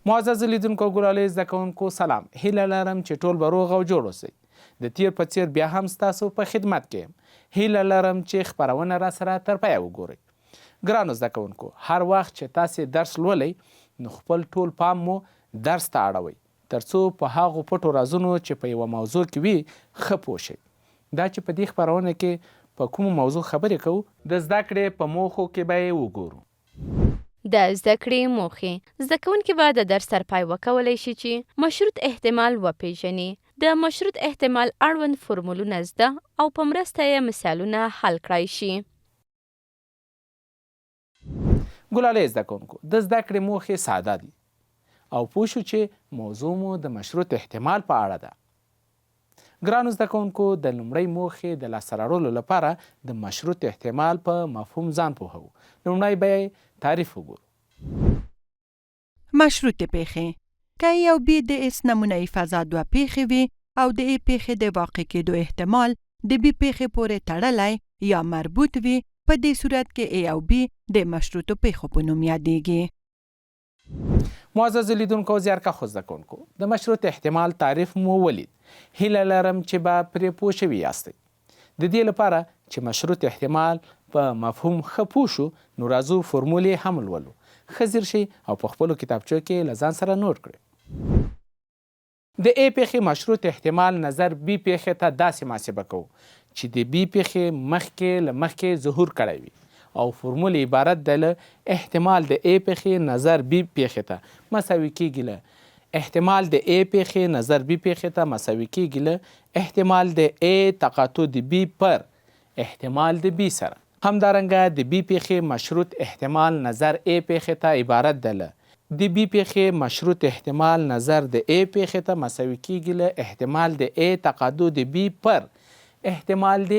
معزز لیدونکو ګلالۍ زده کوونکو سلام. هیله لرم چې ټول به روغ او جوړ اوسئ. د تیر په څیر بیا هم ستاسو په خدمت کې یم. هیله لرم چې خپرونه را سره تر پایه وګورئ. ګرانو زده کوونکو، هر وخت چې تاسې درس لولئ نو خپل ټول پام مو درس ته اړوئ ترڅو په هغو پټو رازونو چې په یوه موضوع کې وي ښه پوه شئ. دا چې په دې خپرونه کې په کومو موضوع خبرې کوو د زده کړې په موخو کې به یې وګورو. د زده کړې موخې: زده کوونکي به د درس تر پای وکولی شي چې مشروط احتمال وپیژني، د مشروط احتمال اړوند فرمولونه زده او په مرسته یې مثالونه حل کړای شي. ګلالۍ زده کوونکو، د زده کړې موخې ساده دي او پوه شو چې موضوع مو د مشروط احتمال په اړه ده. ګرانو زده کوونکو، د لومړۍ موخې د لاسته راوړلو لپاره د مشروط احتمال په مفهوم ځان پوهوو. لومړی به یې تعریف وګورو. مشروط پیښې: که یو بی د اس نمونه‌ای فضا دوه پیښې وي او د ای پیښې د واقع کېدو احتمال د بی پیښې پورې تړلی یا مربوط وي، په دې صورت کې ای او بی د مشروطو پیښو په نوم یادېږي. معزز لیدونکو، زیارکښو زده کوونکو، د مشروط احتمال تعریف مو ولید. هیله لرم چې به پرې پوه شوي یاستئ. د دې لپاره چې مشروط احتمال په مفهوم ښه پوه شو نو راځو فرمول یې هم لولو. ښه ځیر شئ او په خپلو کتابچو کې له ځان سره نوټ کړئ. د ای پیښې مشروط احتمال نظر بی پیښې ته داسې محاسبه کوو چې د بی پیښې مخکې له مخکې ظهور کړی وي او فرمول عبارت دی له احتمال د ای پیښې نظر بی پیښې ته مساوي کیږي له احتمال د ای پیښې نظر بی پیښې ته مساوي کیږي له احتمال د ای تقاطع د بی پر احتمال د بی سره. همدارنګه د بی پیښې مشروط احتمال نظر ای پیښې ته عبارت دی له د بی پیښې مشروط احتمال نظر د ای پیښې ته مساوي کیږي له احتمال د ای تقاطع د بی پر احتمال د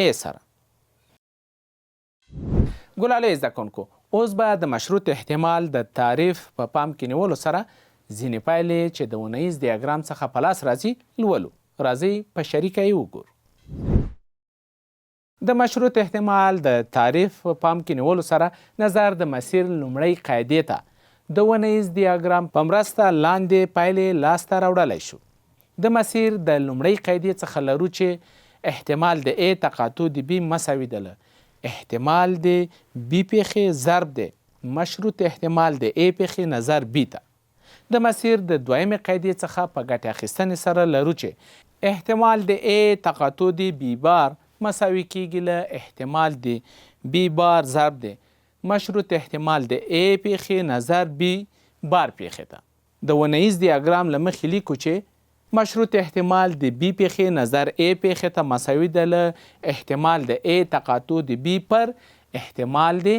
ای سره. ګلالۍ زده کوونکو، اوس به د مشروط احتمال د تعریف په پام کې نیولو سره ځینې پایلې چې د ونیز دیاګرام څخه په لاس راځي لولو. راځئ په شریکه یې وګورو. د مشروط احتمال د تعریف په پام کې نیولو سره نظر د مسیر لومړۍ قاعدې ته د ونیز دیاګرام په مرسته لاندې پایلې لاسته راوړلی شو. د مسیر د لومړۍ قاعدې څخه لرو چې احتمال د ای تقاطع د بی مساوي ده له احتمال د بی پیښې ضرب دی مشروط احتمال د ای پیښې نظر بی ته. د مسیر د دویمې قاعدې څخه په ګټې اخیستنې سره لرو چې احتمال د ای تقاطع د بی بار مساوي کیږي له احتمال د بی بار ضرب دی مشروط احتمال د ای پیښې نظر بی بار پیښې ته. د ونیز دیاګرام له مخې لیکو چې مشروط احتمال د بی پیښې نظر ای پیښې ته مساوي ده له احتمال د ای تقاطع د بی پر احتمال د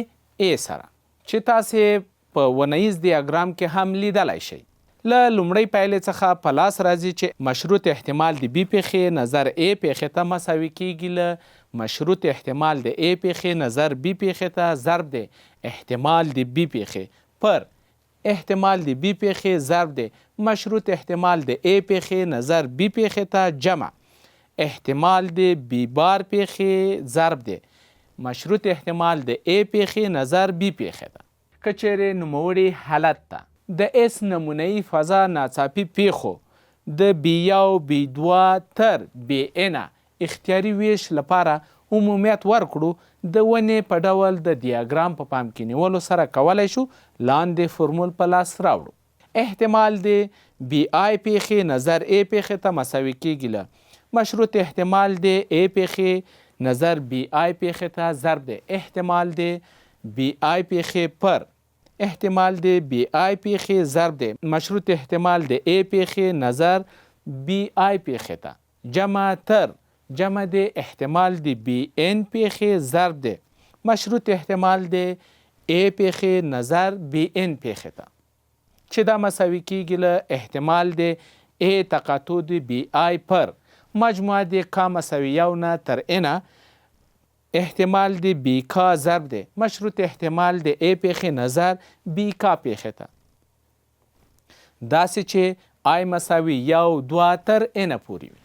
ای سره، چې تاسې په ونیز دیاګرام کې هم لیدلی شئ. له لومړۍ پایلې څخه په لاس راځي چې مشروط احتمال د بی پیښې نظر ای پیښې ته مساوي کیږي له مشروط احتمال د ای پیښې نظر بی پیښې ته ضرب دی احتمال د بی پیښې پر احتمال د بی پیښې ضرب دی مشروط احتمال د ای پیښې نظر بی پیښې ته جمع احتمال د بی بار پیښې ضرب دی مشروط احتمال د ای پیښې نظر بی پیښې ته. که چیرې نوموړي حالت ته د اس نمونه‌ای فضا ناڅاپي پیښو د بی یو بی دوه تر بی انه اختیاري ویش لپاره عمومیت ورکړو، د ونې په ډول د دیاګرام په پام کې نیولو سره کولی شو لاندې فرمول په لاس راوړو. احتمال د بی آی پیښې نظر ای پیښې ته مساوي کیږي له مشروط احتمال د ای پیښې نظر بی آی پیښې ته ضرب دی احتمال د بی آی پیښې پر احتمال د بی آی پیښې ضرب دی مشروط احتمال د ای پیښې نظر بی آی پیښې ته جمع تر جمع د احتمال د بی ان پیښې ضرب دی مشروط احتمال د ای پیښې نظر بی ان پیښې ته، چې دا مساوي کیږي له احتمال د ای تقاطع د بی آی پر مجموعه د کا مساوي یو نه تر انه احتمال د بی کا ضرب دی مشروط احتمال د ای پیښې نظر بی کا پیښې ته، داسې چې آی مساوي یو دوه تر انه پورې وي.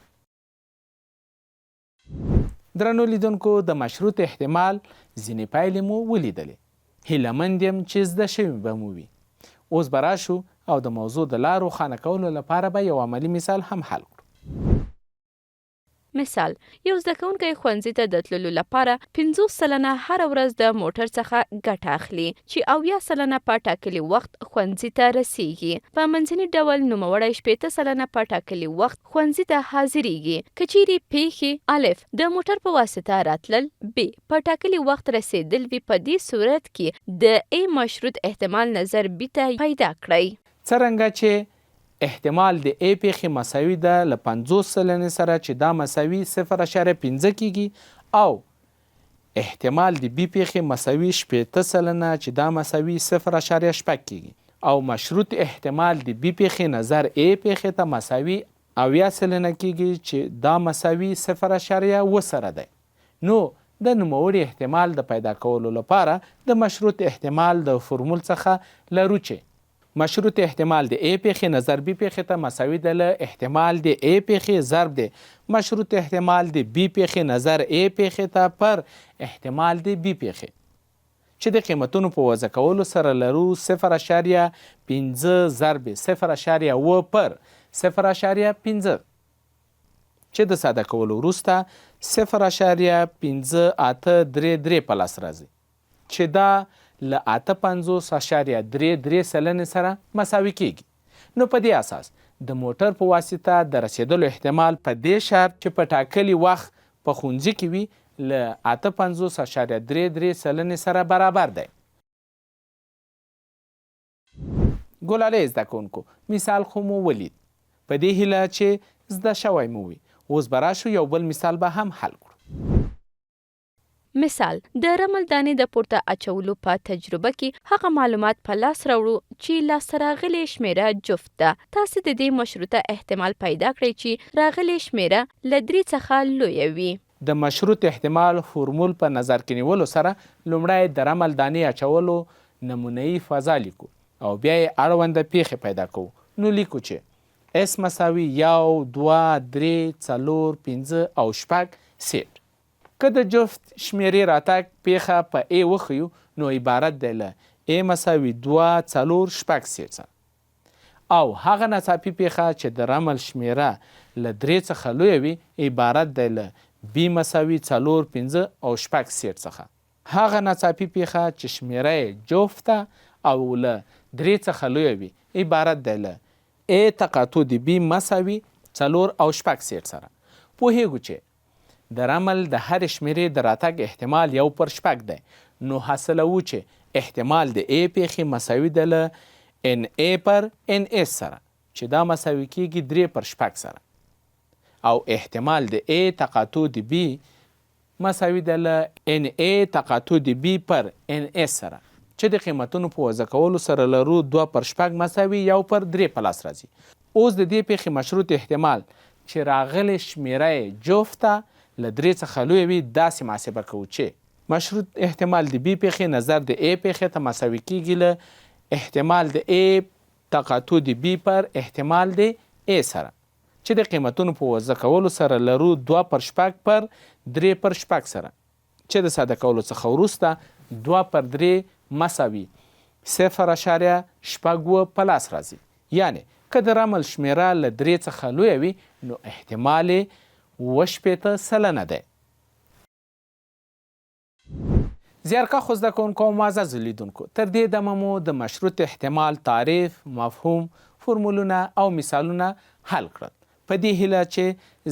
درنو لیدونکو، د مشروط احتمال ځینې پایلې مو ولیدلې. هیله مند یم چې زده شوي به مو وي. اوس به راشو او د موضوع د لا روښانه کولو لپاره به یو عملی مثال هم حل کړو. مثال، یو زده کوونکی ښوونځي ته د تللو لپاره 50 سلنه هره ورځ د موټر څخه ګټه اخلي چې 80 سلنه په ټاکلي وخت ښوونځي ته رسیږي. په منځني ډول نوموړی 80 سلنه په ټاکلي وخت ښوونځي ته حاضریږي. که چیرې پیښې الف د موټر په واسطه راتلل، ب په ټاکلي وخت رسیدل وي، په دې صورت کې د ا مشروط احتمال نظر ب ته پیدا کړئ. څرنګه چې احتمال د ا پیښې مساوي ده له 50 سلنې سره چې دا مساوي 0.5 کیږي، او احتمال د بی پیښې مساوي 80 سلنه چې دا مساوي 0.6 کیږي، او مشروط احتمال د بی پیښې نظر ا پیښې ته مساوي 80 سلنه کیږي چې دا مساوي 0.7 سره ده. نو د نوموړي احتمال د پیدا کولو لپاره د مشروط احتمال د فرمول څخه لرو چې مشروط احتمال د ا پیښې نظر بی پیښې ته مساوي ده له احتمال د ا پیښې ضرب د مشروط احتمال د بی پیښې نظر ا پیښې ته پر احتمال د بی پیښې، چې د قیمتونو په وضع کولو سره لرو 0.5 ضرب 0.7 پر 0.5 چې د ساده کولو وروسته 0.583 په لاس راځي، چې دا له 58.33 سلنې سره مساوي کیږي. نو په دې اساس د موټر په واسطه د رسیدلو احتمال په دې شرط چې په ټاکلي وخت په ښوونځي کې وي له 58.33 سلنې سره برابر دی. ګلالۍ زده کوونکو، مثال خو مو ولید. په دې هیله چې زده شوی مو وي. اوس به راشو یو بل مثال به هم حل کړو. مثال، د رمل دانې د پورته اچولو په تجربه کې هغه معلومات په لاس راوړو چې لاسته راغلې شمیره جفت ده. تاسو د دې مشروطه احتمال پیدا کړئ چې راغلې شمیره له 3 څخه لویه وي. د مشروط احتمال فورمول په نظر کې نیولو سره لومړی د رمل دانې اچولو نمونه‌ای فضا لیکو او بیا یې اړونده پیښې پیدا کوو. نو لیکو چې اس مساوي 1 2 3 4 5 او 6 سیټ. که د جفت شمیرې راتګ پیښه په ا وښیو نو عبارت دی له ا مساوي 2 4 6 سیټ څخه، او هغه ناڅاپي پیښه چې د رمل شمیره له 3 څخه لویه وي عبارت دی له بی مساوي 4 5 او 6 سیټ څخه. هغه ناڅاپي پیښه چې شمیره جفته او له 3 څخه لویه وي عبارت دی له ا تقاطع د بی مساوي 4 او 6 سیټ سره. پوهیږو چې د رمل د هر شمیرې د راتګ احتمال 1/6 دی. نو حاصلوو چې احتمال د ا پیښې مساوي ده له ان ا پر ان اس سره، چې دا مساوي کیږي 3/6 سره، او احتمال د ا تقاطع د بی مساوي ده له ان ا تقاطع د بی پر ان اس سره، چې د قیمتونو په وضع کولو سره لرو 2/6 مساوي 1/3 په لاس راځي. اوس د دې پیښې مشروط احتمال چې راغلې شمیره جفته له 3 څخه لویه وي داسې محاسبه کوو چې مشروط احتمال د بی پیښې نظر د ا پیښې ته مساوي کیږي له احتمال د ا تقاطع د بی پر احتمال د ا سره، چې د قیمتونو په وضع کولو سره لرو 2/6 پر 3/6 سره، چې د ساده کولو څخه وروسته 2/3 مساوي 0.6 په لاس راځي. یعنی که د رمل شمیره له 3 څخه لویه وي نو احتمال 80 سلنه ده. زیارکښو زده کوونکو او معززو لیدونکو، تر دې دمه مو د مشروط احتمال تعریف، مفهوم، فرمولونه او مثالونه حل کړل. په دې هیله چې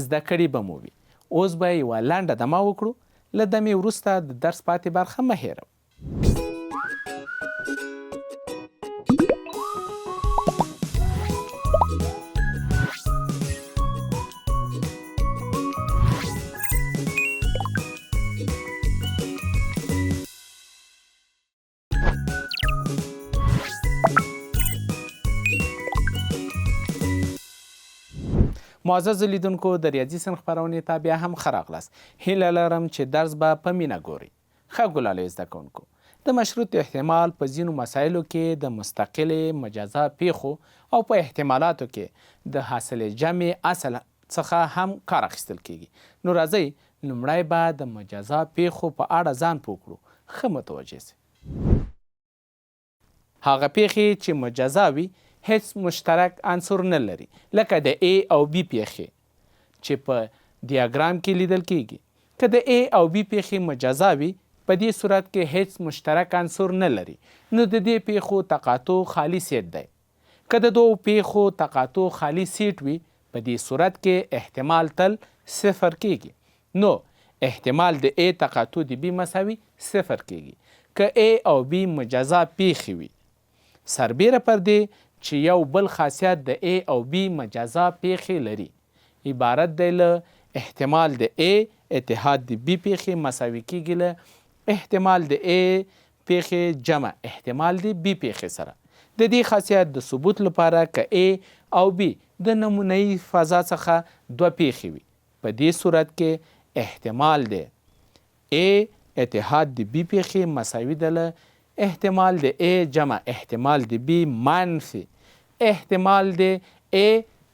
زده کړي به مو وي. اوس به یوه لنډه دمه وکړو. له دمې وروسته د درس پاتې برخه مه هېروئ. معزز لیدونکو، د ریاضي صنف خپرونې ته بیا هم ښه راغلاست. هیله لرم چې درس به په مینه ګورئ. ښه ګلالۍ زده کوونکو، د مشروط احتمال په ځینو مسایلو کې د مستقلې مجازا پیښو او په احتمالاتو کې د حاصل جمع اصل څخه هم کار اخیستل کیږي. نو راځئ لومړی به د مجازا پیښو په اړه ځان پوه کړو. ښه متوجه سئ. هغه پیښې چې مجازا وي هیڅ مشترک عنصر نه لري، لکه د A او B پیښې چې په دیاګرام کې لیدل کیږي. که د A او B پیښې مجزا وي، په دې صورت کې هیڅ مشترک عنصر نه لري، نو د دې پیښو تقاطع خالی سیټ دی. که د دوو پیښو تقاطع خالی سیټ وي، په دې صورت کې احتمال تل صفر کیږي. نو احتمال د A تقاطع د B مساوي صفر کیږي. که A او B مجزا پیښې وي، سربیره پر دې چې یو بل خاصیت د A او B مجزا پیښې لري، عبارت دی له احتمال د A اتحاد د B پیښې مساوي کیږي له احتمال د A پیښې جمع احتمال د B پیښې سره. د دې خاصیت د ثبوت لپاره که A او B د نمونه‌یي فضا څخه دوه پیښې وي، په دې صورت کې احتمال د A اتحاد د B پیښې مساوي ده له احتمال د A جمع احتمال د B منفي احتمال د A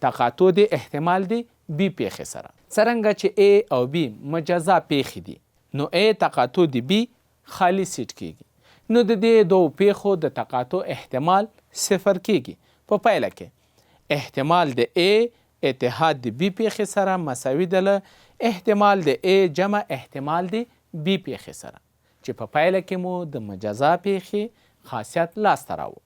تقاطع د احتمال د B پیښې سره. څرنګه چې A او B مجزا پیښې دي، نو A تقاطع د B خالی سیټ کیږي، نو د دې دوو پیښو د تقاطع احتمال صفر کیږي. په پایله کې احتمال د A اتحاد د B پیښې سره مساوي ده له احتمال د A جمع احتمال د B پیښې سره، چې په پایله کې مو د مجزا پیښې خاصیت لاسته راوړ.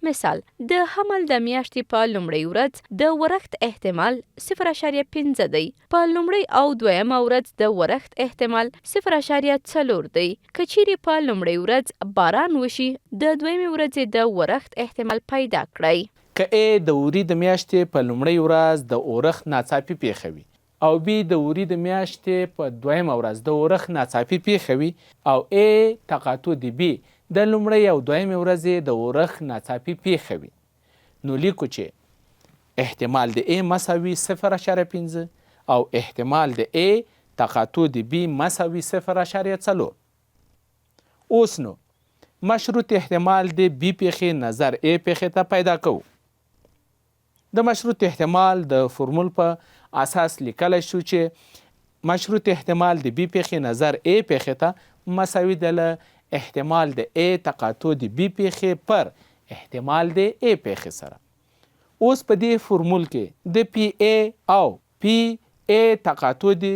مثال، د حمل د میاشتې په لومړۍ ورځ د ورښت احتمال 0.5 دی، په لومړۍ او دویمه ورځ د ورښت احتمال 0.4 دی. که چیرې په لومړۍ ورځ باران وشي، د دویمې ورځې د ورښت احتمال پیدا کړئ. که A د وری د میاشتې په لومړۍ ورځ د اورښت ناڅاپي پیښه وي او B د وری د میاشتې په دویمه ورځ د اورښت ناڅاپي پیښه وي او A تقاطع د B د لومړۍ او دویمې ورځې د اورښت ناڅاپي پیښه وي، نو لیکو چې احتمال د A مساوي 0.5 او احتمال د A تقاطع د B مساوي 0.4. اوس نو مشروط احتمال د B پیښې نظر A پیښې ته پیدا کوو. د مشروط احتمال د فرمول په اساس لیکلی شو چې مشروط احتمال د B پیښې نظر A پیښې ته مساوي ده له احتمال د A تقاطع د B پیښې پر احتمال د A پیښې سره. اوس په دې فرمول کې د PA او PA تقاطع د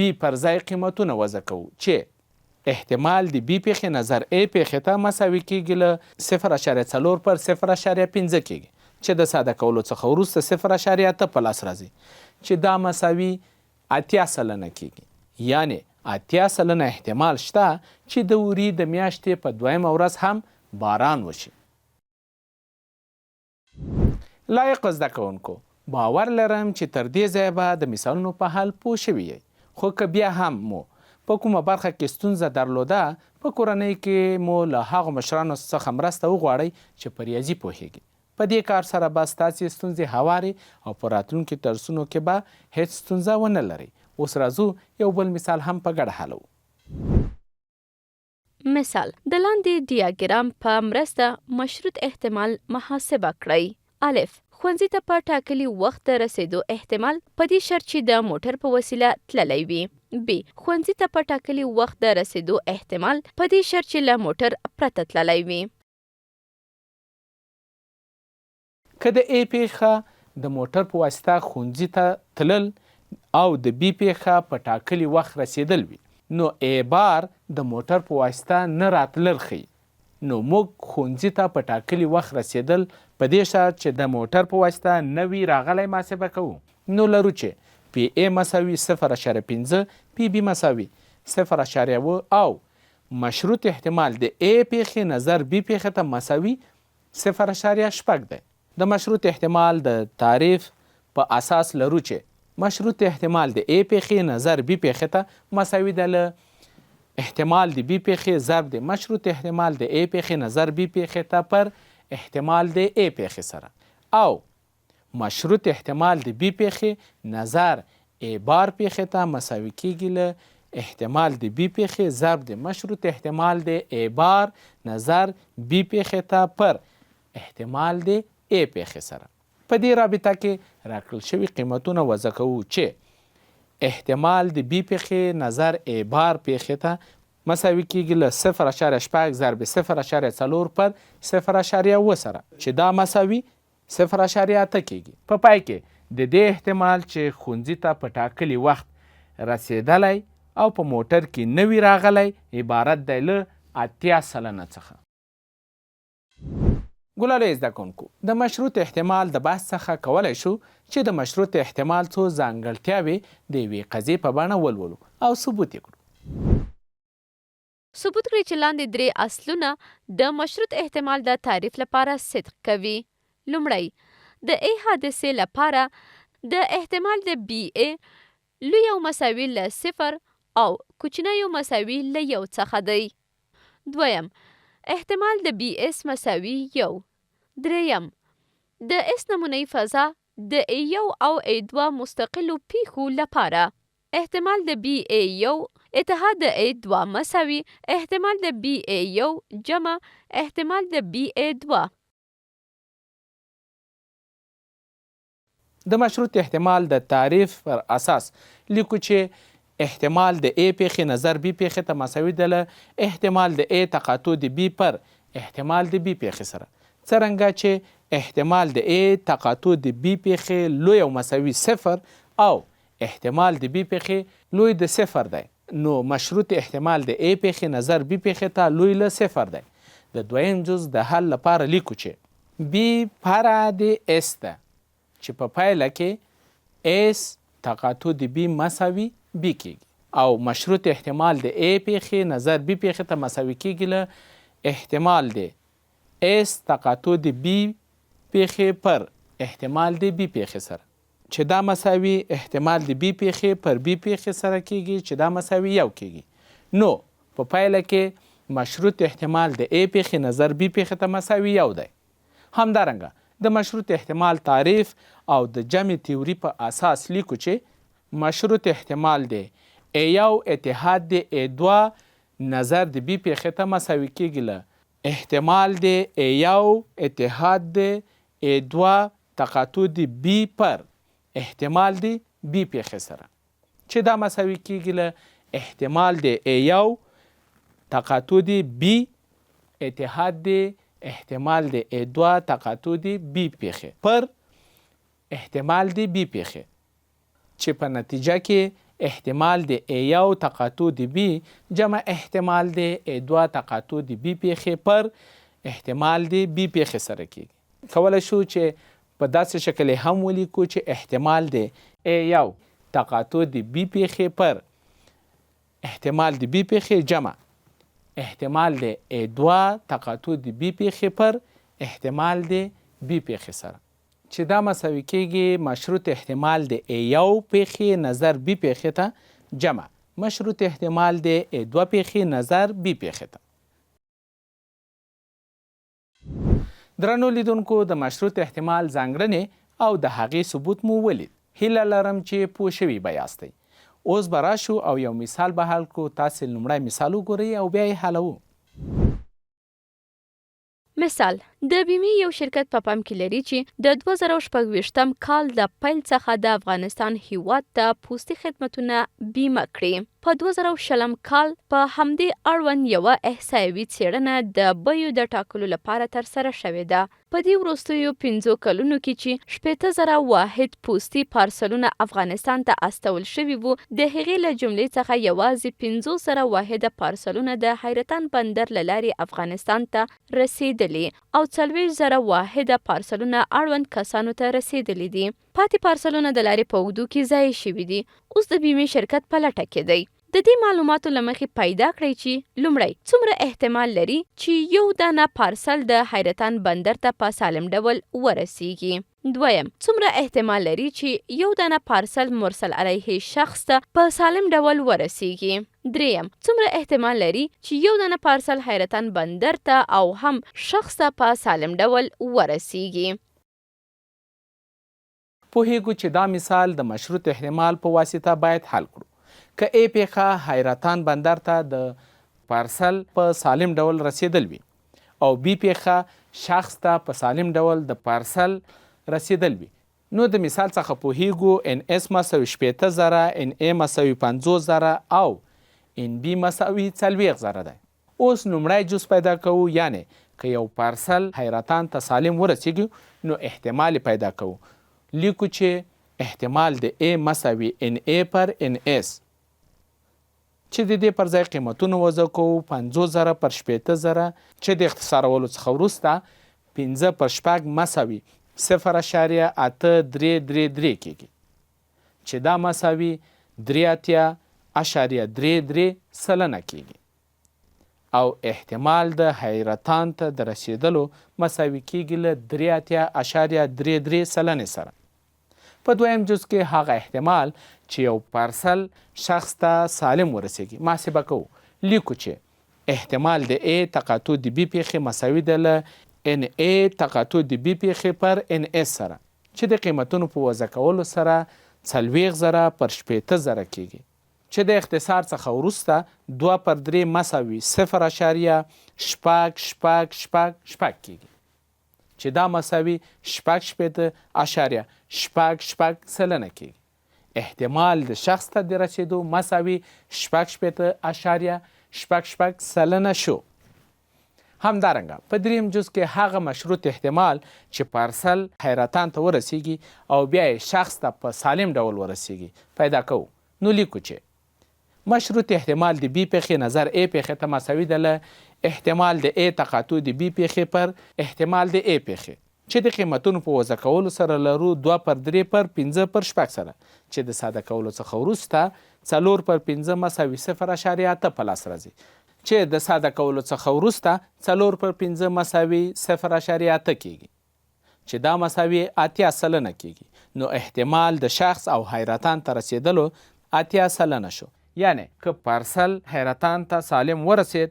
B پر ځای قیمتونه وضع کوو چې احتمال د B پیښې نظر A پیښې ته مساوي کیږي له 0.4 پر 0.5 کیږي، چې د ساده کولو څخه وروسته 0.8 په لاس راځي، چې دا مساوي 80% کیږي. یعنی 80% احتمال شته چې د وری د میاشتې په دویمه ورځ هم باران وشي. لایق زده کوونکو، باور لرم چې تر دې ځایه به د مثالونو په حل پوه شوي یئ. خو که بیا هم مو په کومه برخه کې ستونزه درلوده، په کورنۍ کې مو له هغو مشرانو څخه مرسته وغواړئ چې په ریاضي پوهیږي. په دې کار سره به ستاسې ستونزې هوارې او په راتلونکي درسونو کې به هیڅ ستونزه ونه لرئ. اوس راځو یو بل مثال هم په ګډه حلوو. مثال، د لاندې ډیاګرام په مرسته مشروط احتمال محاسبه کړئ. الف، ښوونځي ته په ټاکلي وخت د رسیدو احتمال په دې شرط چې د موټر په وسیله تللی وي. ب، ښوونځي ته په ټاکلي وخت د رسیدو احتمال په دې شرط چې له موټر پرته تللی وي. که د A پیښه د موټر په واسطه ښوونځي ته تلل او د B پیښه په ټاکلي وخت رسیدل وي، نو A بار د موټر په واسطه نه راتلل ښیي. نو موږ ښوونځي ته په ټاکلي وخت رسیدل په دې شرط چې د موټر په واسطه نه وي راغلی محاسبه کوو. نو لرو چې PA مساوي 0.5 PB مساوي 0.1 او مشروط احتمال د A پیښې نظر B پیښې ته مساوي 0.6 دی. د مشروط احتمال د تعریف په اساس لرو چې مشروط احتمال د A پیښې نظر B پیښې ته مساوي ده له احتمال د B پیښې ضرب د مشروط احتمال د A پیښې نظر B پیښې ته پر احتمال د A پیښې سره، او مشروط احتمال د B پیښې نظر A بار پیښې ته مساوي کیږي له احتمال د B پیښې ضرب د مشروط احتمال د A بار نظر B پیښې ته پر احتمال د A پیښې سره. په دې رابطه کې راکړل شوي قیمتونه وضع کوو چې احتمال د B پیښې نظر A بار پیښې ته مساوي کیږي له 0.6 ضرب 0.4 پر 0.7 سره چې دا مساوي 0.8 کیږي. په پای کې د دې احتمال چې ښوونځي ته په ټاکلي وخت رسیدلی او په موټر کې نه وي راغلی عبارت دی له 80% څخه. ګلالۍ زده کوونکو، د مشروط احتمال د بحث څخه کولی شو چې د مشروط احتمال څو ځانګړتیاوې د یوې قضیې په بڼه ولولو او ثبوت یې کړو. ثبوت کړئ چې لاندې 3 اصلونه د مشروط احتمال د تعریف لپاره صدق کوي. لومړی، د A حادثې لپاره د احتمال د BA لوی او مساوي له 0 او کوچنی او مساوي له 1 څخه دی. دویم، احتمال د BS مساوي 1. دریم، د S نمونه‌یي فضا د A1 او A2 مستقلو پیښو لپاره احتمال د BA1 اتحاد د A2 مساوي احتمال د BA1 جمع احتمال د BA2. د مشروط احتمال د تعریف پر اساس لیکو چې احتمال د A پیښې نظر B پیښې ته مساوي ده له احتمال د A تقاطع د B پر احتمال د B پیښې سره. څرنګه چې احتمال د A تقاطع د B پیښې لوی او مساوي 0 او احتمال د B پیښې لوی د 0 دی، نو مشروط احتمال د A پیښې نظر B پیښې ته لوی له 0 دی. د دویم جز د حل لپاره لیکو چې B فرع د S ده چې په پایله کې S تقاطع د B مساوي B کیږي او مشروط احتمال د A پیښې نظر B پیښې ته مساوي کیږي له احتمال د S تقاطع د B پیښې پر احتمال د B پیښې سره چې دا مساوي احتمال د B پیښې پر B پیښې سره کیږي چې دا مساوي 1 کیږي. نو په پایله کې مشروط احتمال د A پیښې نظر B پیښې ته مساوي 1 دی. همدارنګه د مشروط احتمال تعریف او د جمع تیوري په اساس لیکو چې مشروط احتمال د A1 اتحاد د A2 نظر د B پیښې ته مساوي کیږي له احتمال د A1 اتحاد د A2 تقاطع د B پر احتمال د B پیښې سره چې دا مساوي کیږي له احتمال د A1 تقاطع د B اتحاد د احتمال د A2 تقاطع د B پیښې پر احتمال د B پیښې چې په نتیجه کې احتمال د A1 تقاطع د B جمع احتمال د A2 تقاطع د B پیښې پر احتمال د B پیښې سره کیږي. کولی شو چې په داسې شکل هم ولیکو چې احتمال د A1 تقاطع د B پیښې پر احتمال د B پیښې جمع احتمال د A2 تقاطع د B پیښې پر احتمال د B پیښې سره چې دا مساوي کیږي مشروط احتمال د A1 پیښې نظر B پیښې ته جمع مشروط احتمال د A2 پیښې نظر B پیښې ته. درنو لیدونکو، د مشروط احتمال ځانګړنې او د هغې ثبوت مو ولید. هیله لرم چې پوه شوي به یاستئ. اوس به راشو او یو مثال به حل کړو. تاسې لومړی مثال وګورئ او بیا یې حلوو. مثال، د بیمې یو شرکت په پام کې لري چې د 2026 کال د پیل څخه د افغانستان هیواد ته پوستي خدمتونه بیمه کړي. په 2020 کال په همدې اړوند یوه احصایوي څېړنه د بیو د ټاکلو لپاره ترسره شوې ده. په دې وروستیو 5 کلونو کې چې 80,000 واحد پوستي پارسلونه افغانستان ته استول شوي وو، د هغې له جملې څخه یوازې 50,000 واحده پارسلونه د حیرتان بندر له لارې افغانستان ته رسیدلي او 40,000 واحده پارسلونه اړوند کسانو ته رسیدلي دي. پاتې پارسلونه د لارې په اوږدو کې ضایع شوي دي. اوس د بیمې شرکت په لټه کې دی. د دې معلوماتو له مخې پیدا کړئ چې لومړی، څومره احتمال لري چې یو دانه پارسل د حیرتان بندر ته په سالم ډول ورسیږي. دویم، څومره احتمال لري چې یو دانه پارسل مرسل علیه شخص ته په سالم ډول ورسیږي. دریم، څومره احتمال لري چې یو دانه پارسل حیرتان بندر ته او هم شخص ته په سالم ډول ورسیږي. پوهیږو چې دا مثال د مشروط احتمال په واسطه باید حل کړو. که A پیښه حیرتان بندر ته د پارسل په سالم ډول رسیدل وي او B پیښه شخص ته په سالم ډول د پارسل رسیدل وي، نو د مثال څخه پوهیږو NS مساوي 80,000 NA مساوي 50,000 او NB مساوي 40,000 دی. اوس لومړی جز پیدا کوو، یعنی که یو پارسل حیرتان ته سالم ورسیږي نو احتمال پیدا کوو. لیکو چې احتمال د A مساوي NA پر NS چې د دې پر ځای قیمتونه وضع کوو 50,000 پر 80,000 چې د اختصارولو څخه وروسته 5 پر 6 مساوي 0.833 کېږي چې دا مساوي 3.33 سلنه کېږي او احتمال د حیرتان ته د رسیدلو مساوي کېږي له 3.33 سلنې سره. په دویم جز کې هغه احتمال چې یو پارسل شخص ته سالم ورسیږي محاسبه کوو. لیکو چې احتمال د A تقاطع د B پیښې مساوي ده له NA تقاطع د B پیښې پر NS سره چې د قیمتونو په وضع کولو سره 40,000 پر 80,000 کېږي چې د اختصار څخه وروسته 2 پر 3 مساوي 0.888 کېږي چې دا مساوي 8.8 سلنه کېږي. احتمال د شخص ته د رسیدو مساوي 8.8 سلنه شو. همدارنګه په دریم جز کې هغه مشروط احتمال چې پارسل حیرتان ته ورسیږي او بیا یې شخص ته په سالم ډول ورسیږي پیدا کوو. نو لیکو چې مشروط احتمال د B پیښې نظر A پیښې ته مساوي ده له احتمال د A تقاطع د B پیښې پر احتمال د A پیښې چې د قیمتونو په وضع کولو سره لرو 2 پر 3 پر 5 پر 6 سره چې د ساده کولو څخه وروسته 4 پر 5 مساوي 0.8 په لاس راځي چې د ساده کولو څخه وروسته 4 پر 5 مساوي 0.8 کېږي چې دا مساوي 80 سلنه کېږي. نو احتمال د شخص او حیرتان ته رسیدلو 80 سلنه شو. یعنی که پارسل حیرتان ته سالم ورسید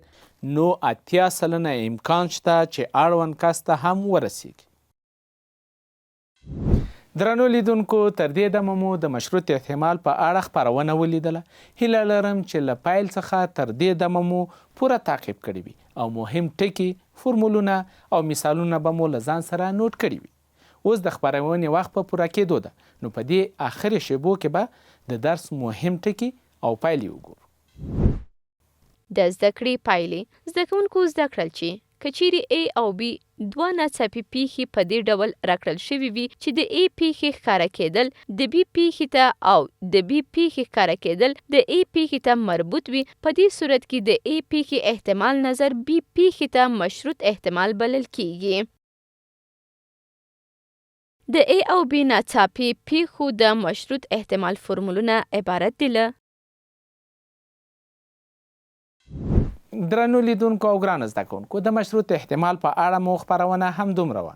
نو 80 سلنه امکان شته چې اړوند کس ته هم ورسیږي. درنو لیدونکو، تر دې دمه مو د مشروط احتمال په اړه خپرونه ولیدله. هیله لرم چې له پیل څخه تر دې دمه مو پوره تعقیب کړي وي او مهم ټکي، فرمولونه او مثالونه به مو له ځان سره نوٹ کړي وي. اوس د خپرونې وخت په پوره کېدو ده، نو په دې آخري شیبو کې به د درس مهم ټکي او پایلې وګورو. د زده کړې پایلې. زده کوونکو زده کړل چې که چیرې A او B دوه ناڅاپي پیښې په دې ډول راکړل شوي وي چې د A پیښې ښکاره کېدل د B پیښې ته او د B پیښې ښکاره کېدل د A پیښې ته مربوط وي، په دې صورت کې د A پیښې احتمال نظر B پیښې ته مشروط احتمال بلل کېږي. د A او B ناڅاپي پیښو د مشروط احتمال فرمولونه عبارت دي له درنو لیدونکو او ګرانو زده کوونکو، د مشروط احتمال په اړه مو خپرونه همدومره وه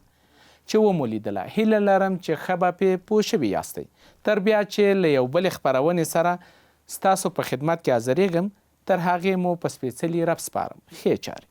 چې ومو لیدله. هیله لرم چې ښه به پرې پوه شوي یاستئ. تر بیا چې له یو بلې خپرونې سره ستاسو په خدمت کې حاضرېږم، تر هغې مو په سپېڅلي رب سپارم. ښې چارې.